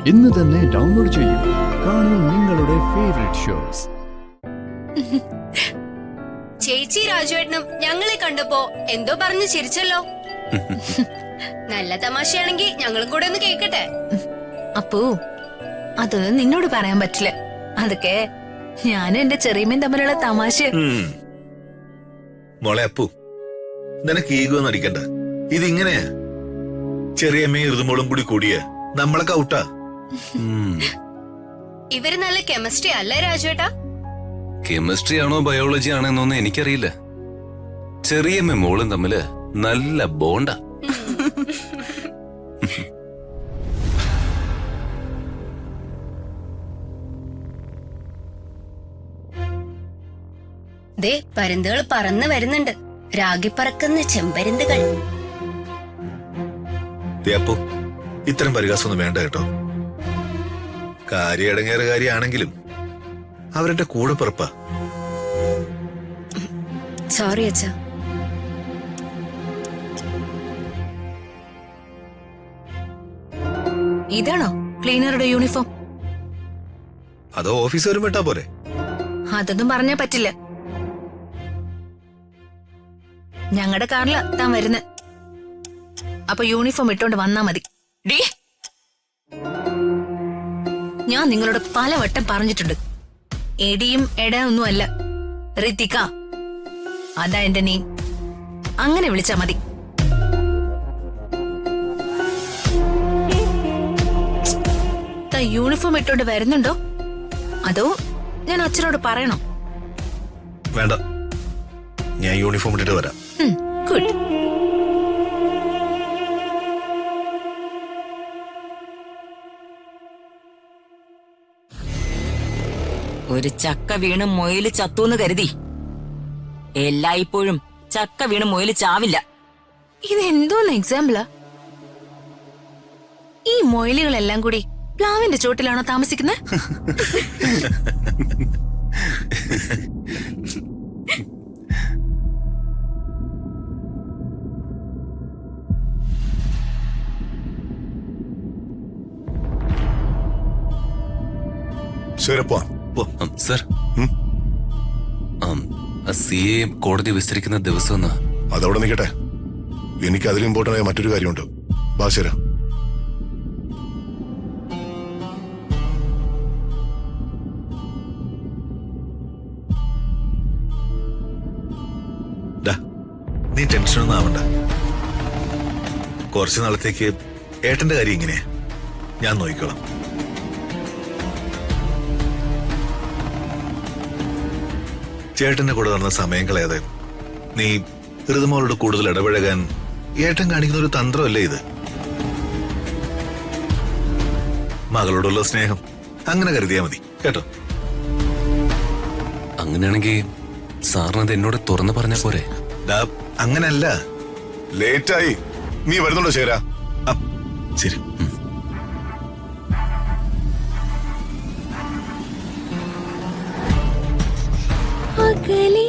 ഇന്ന് തന്നെ ഡൗൺലോഡ് ചെയ്യൂ. കാണൂ നിങ്ങളുടെ ഫേവറേറ്റ് ഷോസ്. ചേച്ചി രാജുവേട്ടനും ഞങ്ങളെ കണ്ടപ്പോ എന്തോ പറഞ്ഞു ചിരിച്ചല്ലോ. നല്ല തമാശയാണെങ്കി ഞങ്ങളും കൂടെ ഒന്ന് കേക്കട്ടെ. അപ്പു, അത് നിന്നോട് പറയാൻ പറ്റില്ല. അതൊക്കെ ഞാനും എന്റെ ചെറിയമ്മയും തമ്മിലുള്ള തമാശ. മോളെ അപ്പു, നിനക്ക് ഈഗോ നടിക്കണ്ട. ഇതിങ്ങനെയാ. ചെറിയമ്മയും ഋതുമോളും കൂടി കൂടിയ നമ്മളൊക്കെ ഔട്ടാ. ഇവര് നല്ല കെമിസ്ട്രി അല്ലേ രാജുവേട്ടാ? കെമിസ്ട്രി ആണോ ബയോളജി ആണോ എന്നൊന്നും എനിക്കറിയില്ല. ചെറിയമ്മ മോളും തമ്മില് നല്ല ബോണ്ടാ. ദേ പരുന്തുകൾ പറന്ന് വരുന്നുണ്ട്. രാഗി പറക്കുന്ന ചെമ്പരുന്തുകൾ. അപ്പു, ഇത്തരം പരിഹാസമൊന്നും വേണ്ട കേട്ടോ. കാര്യടങ്ങേറെ കാര്യമാണെങ്കിലും അവരുടെ കൂടെ പിറപ്പാ. സോറി അച്ഛാ. ഇതാണോ ക്ലീനറുടെ യൂണിഫോം? അതോ ഓഫീസ് വരും വിട്ടാ പോരെ? അതൊന്നും പറഞ്ഞാ പറ്റില്ല. ഞങ്ങളുടെ കാറിലാ താൻ വരുന്നത്. അപ്പൊ യൂണിഫോം ഇട്ടോണ്ട് വന്നാ മതി. ഡീ, ഞാൻ നിങ്ങളോട് പലവട്ടം പറഞ്ഞിട്ടുണ്ട്, എടിയും എട ഒന്നുമല്ല, ഋതിക. അതാ എന്റെ നെയിം. അങ്ങനെ വിളിച്ചാ മതി. യൂണിഫോം ഇട്ടോണ്ട് വരുന്നുണ്ടോ അതോ ഞാൻ അച്ഛനോട് പറയണോ? വേണ്ട, ഞാൻ യൂണിഫോം ഇട്ടിട്ട് വരാം. ഗുഡ്. ഒരു ചക്ക വീണ് മൊയില് ചത്തൂന്ന് കരുതി എല്ലായ്പ്പോഴും ചക്ക വീണ് മൊയില് ചാവില്ല. ഇതെന്തോന്ന് എക്സാമ്പിളാ? ഈ മൊയിലുകളെല്ലാം കൂടി പ്ലാവിന്റെ ചോട്ടിലാണോ താമസിക്കുന്നത്? ശരി, സർ, CA കോടതി വിസ്തരിക്കുന്ന ദിവസം ഒന്ന്. അതവിടെ നിൽക്കട്ടെ, എനിക്ക് അതിലും ഇമ്പോർട്ടൻ്റ് ആയ മറ്റൊരു കാര്യമുണ്ട്. ബാശര, നീ ടെൻഷനൊന്നും ആവണ്ട. കുറച്ചു നാളത്തേക്ക് ഏട്ടന്റെ കാര്യം ഇങ്ങനെയാ, ഞാൻ നോക്കിക്കോളാം. ചേട്ടന്റെ കൂടെ നടന്ന സമയം കളയാതെ നീ ഋതുമോളോട് കൂടുതൽ ഇടപഴകാൻ ഏട്ടൻ കാണിക്കുന്ന ഒരു തന്ത്രമല്ലേ ഇത്? മകളോടുള്ള സ്നേഹം അങ്ങനെ കരുതിയാ മതി കേട്ടോ. അങ്ങനെയാണെങ്കിൽ സാറിനത് എന്നോട് തുറന്നു പറഞ്ഞ പോരെ? അങ്ങനല്ല. ലേറ്റായി. നീ വരുന്നുണ്ടോ ശേരാ? ശരി. അകലെ